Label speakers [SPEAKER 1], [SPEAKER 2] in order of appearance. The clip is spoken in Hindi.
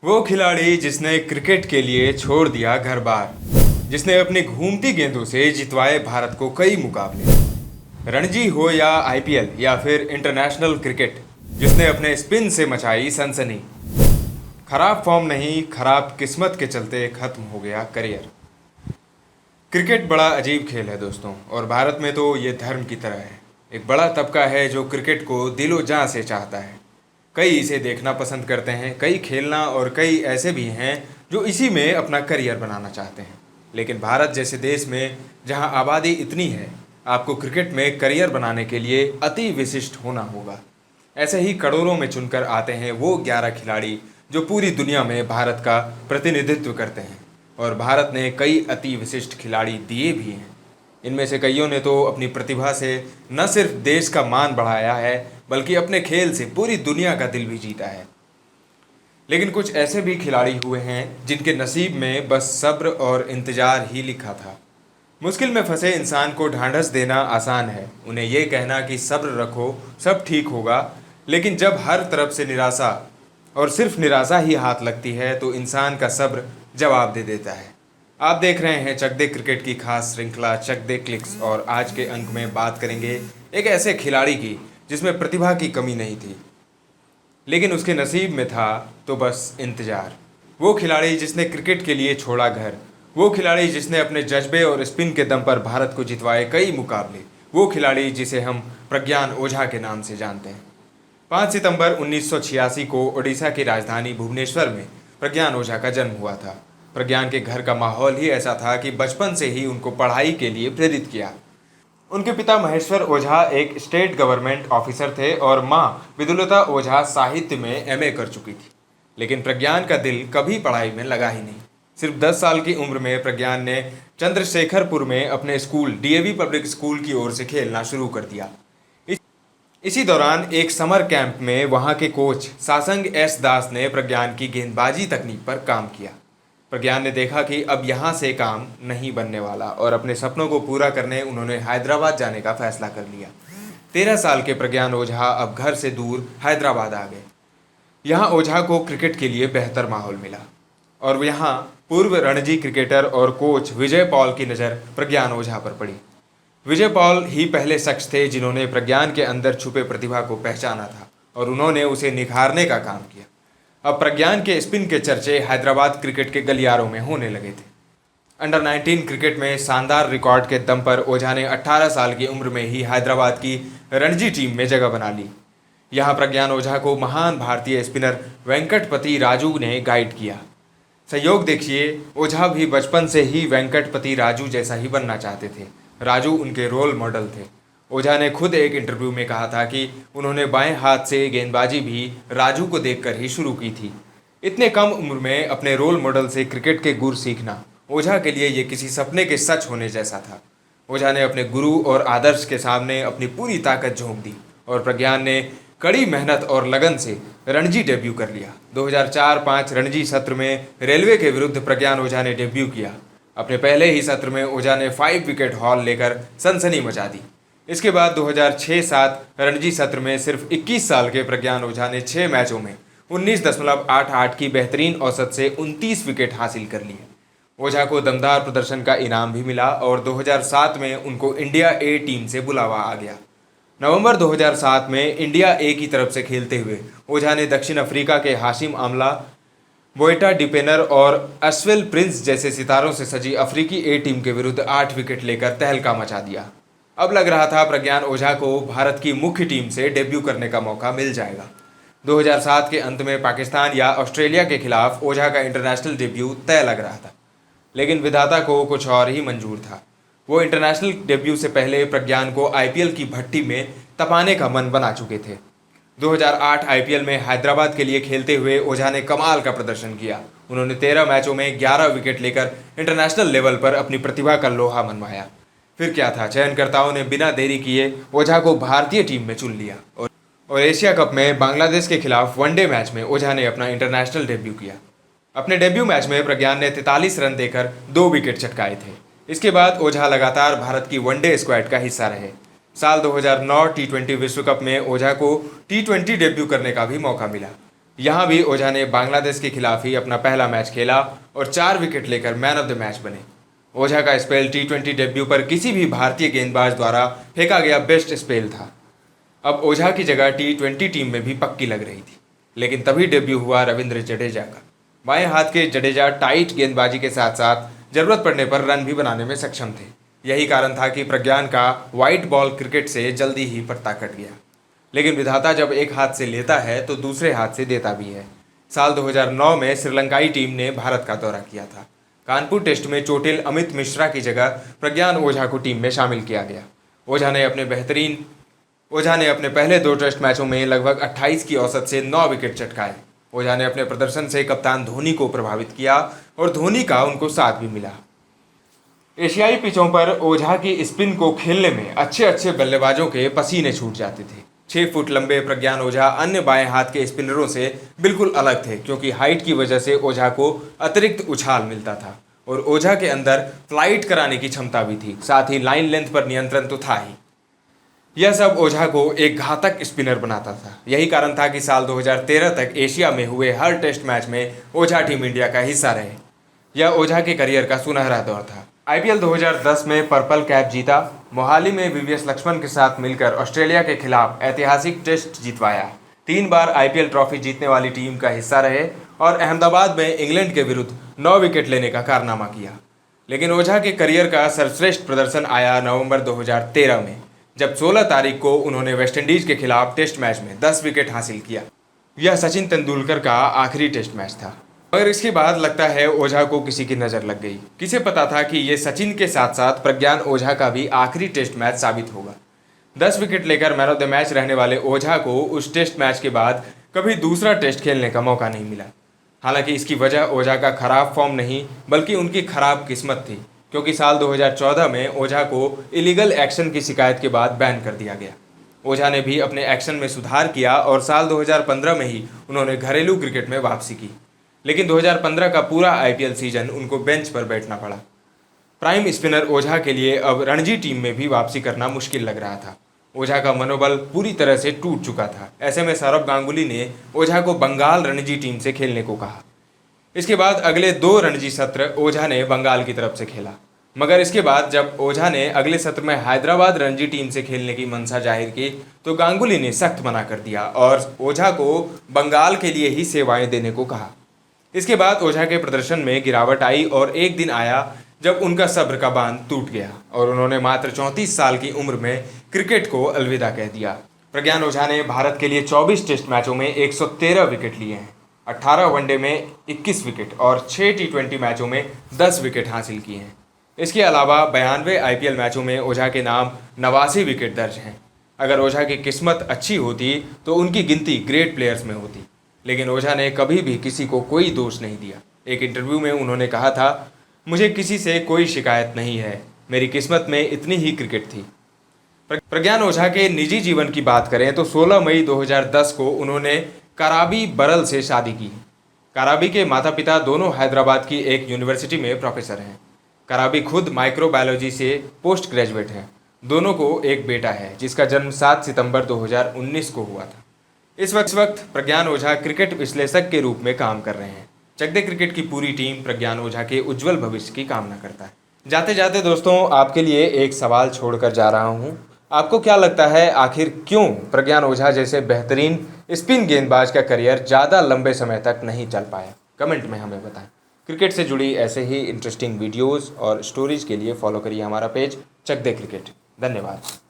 [SPEAKER 1] वो खिलाड़ी जिसने क्रिकेट के लिए छोड़ दिया घर बार, जिसने अपनी घूमती गेंदों से जितवाए भारत को कई मुकाबले, रणजी हो या आईपीएल या फिर इंटरनेशनल क्रिकेट, जिसने अपने स्पिन से मचाई सनसनी। खराब फॉर्म नहीं, खराब किस्मत के चलते खत्म हो गया करियर। क्रिकेट बड़ा अजीब खेल है दोस्तों, और भारत में तो ये धर्म की तरह है। एक बड़ा तबका है जो क्रिकेट को दिलो जान से चाहता है। कई इसे देखना पसंद करते हैं, कई खेलना, और कई ऐसे भी हैं जो इसी में अपना करियर बनाना चाहते हैं। लेकिन भारत जैसे देश में जहां आबादी इतनी है, आपको क्रिकेट में करियर बनाने के लिए अति विशिष्ट होना होगा। ऐसे ही करोड़ों में चुनकर आते हैं वो 11 खिलाड़ी जो पूरी दुनिया में भारत का प्रतिनिधित्व करते हैं, और भारत ने कई अति विशिष्ट खिलाड़ी दिए भी हैं। इनमें से कईयों ने तो अपनी प्रतिभा से न सिर्फ देश का मान बढ़ाया है, बल्कि अपने खेल से पूरी दुनिया का दिल भी जीता है। लेकिन कुछ ऐसे भी खिलाड़ी हुए हैं जिनके नसीब में बस सब्र और इंतजार ही लिखा था। मुश्किल में फंसे इंसान को ढांढस देना आसान है, उन्हें ये कहना कि सब्र रखो, सब ठीक होगा। लेकिन जब हर तरफ से निराशा और सिर्फ निराशा ही हाथ लगती है, तो इंसान का सब्र जवाब दे देता है। आप देख रहे हैं चक दे क्रिकेट की खास श्रृंखला चक दे क्लिक्स, और आज के अंक में बात करेंगे एक ऐसे खिलाड़ी की जिसमें प्रतिभा की कमी नहीं थी, लेकिन उसके नसीब में था तो बस इंतजार। वो खिलाड़ी जिसने क्रिकेट के लिए छोड़ा घर, वो खिलाड़ी जिसने अपने जज्बे और स्पिन के दम पर भारत को जितवाए कई मुकाबले, वो खिलाड़ी जिसे हम प्रज्ञान ओझा के नाम से जानते हैं। 5 सितंबर 1986 को ओडिशा की राजधानी भुवनेश्वर में प्रज्ञान ओझा का जन्म हुआ था। प्रज्ञान के घर का माहौल ही ऐसा था कि बचपन से ही उनको पढ़ाई के लिए प्रेरित किया। उनके पिता महेश्वर ओझा एक स्टेट गवर्नमेंट ऑफिसर थे और मां विदुलता ओझा साहित्य में एमए कर चुकी थी। लेकिन प्रज्ञान का दिल कभी पढ़ाई में लगा ही नहीं। सिर्फ 10 साल की उम्र में प्रज्ञान ने चंद्रशेखरपुर में अपने स्कूल डीएवी पब्लिक स्कूल की ओर से खेलना शुरू कर दिया। इसी दौरान एक समर कैंप में वहां के कोच सासंग एस दास ने प्रज्ञान की गेंदबाजी तकनीक पर काम किया। प्रज्ञान ने देखा कि अब यहाँ से काम नहीं बनने वाला, और अपने सपनों को पूरा करने उन्होंने हैदराबाद जाने का फैसला कर लिया। 13 साल के प्रज्ञान ओझा अब घर से दूर हैदराबाद आ गए। यहाँ ओझा को क्रिकेट के लिए बेहतर माहौल मिला, और यहाँ पूर्व रणजी क्रिकेटर और कोच विजय पॉल की नज़र प्रज्ञान ओझा पर पड़ी। विजय पॉल ही पहले शख्स थे जिन्होंने प्रज्ञान के अंदर छुपे प्रतिभा को पहचाना था, और उन्होंने उसे निखारने का काम किया। अब प्रज्ञान के स्पिन के चर्चे हैदराबाद क्रिकेट के गलियारों में होने लगे थे। अंडर 19 क्रिकेट में शानदार रिकॉर्ड के दम पर ओझा ने 18 साल की उम्र में ही हैदराबाद की रणजी टीम में जगह बना ली। यहाँ प्रज्ञान ओझा को महान भारतीय स्पिनर वेंकटपति राजू ने गाइड किया। संयोग देखिए, ओझा भी बचपन से ही वेंकटपति राजू जैसा ही बनना चाहते थे। राजू उनके रोल मॉडल थे। ओझा ने खुद एक इंटरव्यू में कहा था कि उन्होंने बाएं हाथ से गेंदबाजी भी राजू को देखकर ही शुरू की थी। इतने कम उम्र में अपने रोल मॉडल से क्रिकेट के गुर सीखना ओझा के लिए ये किसी सपने के सच होने जैसा था। ओझा ने अपने गुरु और आदर्श के सामने अपनी पूरी ताकत झोंक दी, और प्रज्ञान ने कड़ी मेहनत और लगन से रणजी डेब्यू कर लिया। 2004-05 रणजी सत्र में रेलवे के विरुद्ध प्रज्ञान ओझा ने डेब्यू किया। अपने पहले ही सत्र में ओझा ने 5 विकेट हॉल लेकर सनसनी मचा दी। इसके बाद 2006-07 रणजी सत्र में सिर्फ 21 साल के प्रज्ञान ओझा ने 6 मैचों में 19.88 की बेहतरीन औसत से 29 विकेट हासिल कर लिए। ओझा को दमदार प्रदर्शन का इनाम भी मिला, और 2007 में उनको इंडिया ए टीम से बुलावा आ गया। नवंबर 2007 में इंडिया ए की तरफ से खेलते हुए ओझा ने दक्षिण अफ्रीका के हाशिम आमला, बोएटा डिपेनर और अश्वेल प्रिंस जैसे सितारों से सजी अफ्रीकी ए टीम के विरुद्ध 8 विकेट लेकर तहलका मचा दिया। अब लग रहा था प्रज्ञान ओझा को भारत की मुख्य टीम से डेब्यू करने का मौका मिल जाएगा। 2007 के अंत में पाकिस्तान या ऑस्ट्रेलिया के खिलाफ ओझा का इंटरनेशनल डेब्यू तय लग रहा था, लेकिन विधाता को कुछ और ही मंजूर था। वो इंटरनेशनल डेब्यू से पहले प्रज्ञान को आईपीएल की भट्टी में तपाने का मन बना चुके थे। 2008 आईपीएल में हैदराबाद के लिए खेलते हुए ओझा ने कमाल का प्रदर्शन किया। उन्होंने 13 मैचों में 11 विकेट लेकर इंटरनेशनल लेवल पर अपनी प्रतिभा का लोहा मनवाया। फिर क्या था, चयनकर्ताओं ने बिना देरी किए ओझा को भारतीय टीम में चुन लिया, और एशिया कप में बांग्लादेश के खिलाफ वनडे मैच में ओझा ने अपना इंटरनेशनल डेब्यू किया। अपने डेब्यू मैच में प्रज्ञान ने 43 रन देकर 2 विकेट चटकाए थे। इसके बाद ओझा लगातार भारत की वनडे स्क्वाड का हिस्सा रहे। साल 2009 टी20 विश्व कप में ओझा को टी20 डेब्यू करने का भी मौका मिला। यहाँ भी ओझा ने बांग्लादेश के खिलाफ ही अपना पहला मैच खेला और 4 विकेट लेकर मैन ऑफ द मैच बने। ओझा का स्पेल T20 डेब्यू पर किसी भी भारतीय गेंदबाज द्वारा फेंका गया बेस्ट स्पेल था। अब ओझा की जगह T20 टीम में भी पक्की लग रही थी, लेकिन तभी डेब्यू हुआ रविंद्र जडेजा का। बाएं हाथ के जडेजा टाइट गेंदबाजी के साथ साथ जरूरत पड़ने पर रन भी बनाने में सक्षम थे। यही कारण था कि प्रज्ञान का वाइट बॉल क्रिकेट से जल्दी ही पत्ता कट गया। लेकिन विधाता जब एक हाथ से लेता है तो दूसरे हाथ से देता भी है। साल 2009 में श्रीलंकाई टीम ने भारत का दौरा किया था। कानपुर टेस्ट में चोटिल अमित मिश्रा की जगह प्रज्ञान ओझा को टीम में शामिल किया गया। ओझा ने अपने पहले 2 टेस्ट मैचों में लगभग 28 की औसत से 9 विकेट चटकाए। ओझा ने अपने प्रदर्शन से कप्तान धोनी को प्रभावित किया और धोनी का उनको साथ भी मिला। एशियाई पिचों पर ओझा की स्पिन को खेलने में अच्छे बल्लेबाजों के पसीने छूट जाते थे। 6 फुट लंबे प्रज्ञान ओझा अन्य बाएं हाथ के स्पिनरों से बिल्कुल अलग थे, क्योंकि हाइट की वजह से ओझा को अतिरिक्त उछाल मिलता था और ओझा के अंदर फ्लाइट कराने की क्षमता भी थी। साथ ही लाइन लेंथ पर नियंत्रण तो था ही। यह सब ओझा को एक घातक स्पिनर बनाता था। यही कारण था कि साल 2013 तक एशिया में हुए हर टेस्ट मैच में ओझा टीम इंडिया का हिस्सा रहे। यह ओझा के करियर का सुनहरा दौर था। IPL 2010 में पर्पल कैप जीता। मोहाली में VVS लक्ष्मण के साथ मिलकर ऑस्ट्रेलिया के खिलाफ ऐतिहासिक टेस्ट जितवाया। 3 बार IPL ट्रॉफी जीतने वाली टीम का हिस्सा रहे और अहमदाबाद में इंग्लैंड के विरुद्ध 9 विकेट लेने का कारनामा किया। लेकिन ओझा के करियर का सर्वश्रेष्ठ प्रदर्शन आया नवंबर 2013 में, जब 16 तारीख को उन्होंने वेस्टइंडीज के खिलाफ टेस्ट मैच में 10 विकेट हासिल किया। यह सचिन तेंदुलकर का आखिरी टेस्ट मैच था। मगर इसके बाद लगता है ओझा को किसी की नज़र लग गई। किसे पता था कि ये सचिन के साथ साथ प्रज्ञान ओझा का भी आखिरी टेस्ट मैच साबित होगा। 10 विकेट लेकर मैन ऑफ द मैच रहने वाले ओझा को उस टेस्ट मैच के बाद कभी दूसरा टेस्ट खेलने का मौका नहीं मिला। हालांकि इसकी वजह ओझा का खराब फॉर्म नहीं, बल्कि उनकी खराब किस्मत थी, क्योंकि साल 2014 में ओझा को इलीगल एक्शन की शिकायत के बाद बैन कर दिया गया। ओझा ने भी अपने एक्शन में सुधार किया और साल 2015 में ही उन्होंने घरेलू क्रिकेट में वापसी की। लेकिन 2015 का पूरा IPL सीजन उनको बेंच पर बैठना पड़ा। प्राइम स्पिनर ओझा के लिए अब रणजी टीम में भी वापसी करना मुश्किल लग रहा था। ओझा का मनोबल पूरी तरह से टूट चुका था। ऐसे में सौरव गांगुली ने ओझा को बंगाल रणजी टीम से खेलने को कहा। इसके बाद अगले 2 रणजी सत्र ओझा ने बंगाल की तरफ से खेला। मगर इसके बाद जब ओझा ने अगले सत्र में हैदराबाद रणजी टीम से खेलने की मंशा जाहिर की तो गांगुली ने सख्त मना कर दिया और ओझा को बंगाल के लिए ही सेवाएं देने को कहा। इसके बाद ओझा के प्रदर्शन में गिरावट आई और एक दिन आया जब उनका सब्र का बांध टूट गया और उन्होंने मात्र 34 साल की उम्र में क्रिकेट को अलविदा कह दिया। प्रज्ञान ओझा ने भारत के लिए 24 टेस्ट मैचों में 113 विकेट लिए हैं, 18 वनडे में 21 विकेट और 6 T20 मैचों में 10 विकेट हासिल किए हैं। इसके अलावा 92 IPL मैचों में ओझा के नाम 89 विकेट दर्ज हैं। अगर ओझा की किस्मत अच्छी होती तो उनकी गिनती ग्रेट प्लेयर्स में होती, लेकिन ओझा ने कभी भी किसी को कोई दोष नहीं दिया। एक इंटरव्यू में उन्होंने कहा था, मुझे किसी से कोई शिकायत नहीं है, मेरी किस्मत में इतनी ही क्रिकेट थी। प्रज्ञान ओझा के निजी जीवन की बात करें तो 16 मई 2010 को उन्होंने कराबी बरल से शादी की। कराबी के माता पिता दोनों हैदराबाद की एक यूनिवर्सिटी में प्रोफेसर हैं। कराबी खुद माइक्रोबायोलॉजी से पोस्ट ग्रेजुएट हैं। दोनों को एक बेटा है जिसका जन्म 7 सितंबर 2019 को हुआ था। इस वक्त प्रज्ञान ओझा क्रिकेट विश्लेषक के रूप में काम कर रहे हैं। चक दे क्रिकेट की पूरी टीम प्रज्ञान ओझा के उज्जवल भविष्य की कामना करता है। जाते जाते दोस्तों आपके लिए एक सवाल छोड़कर जा रहा हूं। आपको क्या लगता है आखिर क्यों प्रज्ञान ओझा जैसे बेहतरीन स्पिन गेंदबाज का करियर ज़्यादा लंबे समय तक नहीं चल पाया? कमेंट में हमें बताएं। क्रिकेट से जुड़ी ऐसे ही इंटरेस्टिंग वीडियोज़ और स्टोरीज के लिए फॉलो करिए हमारा पेज चक दे क्रिकेट। धन्यवाद।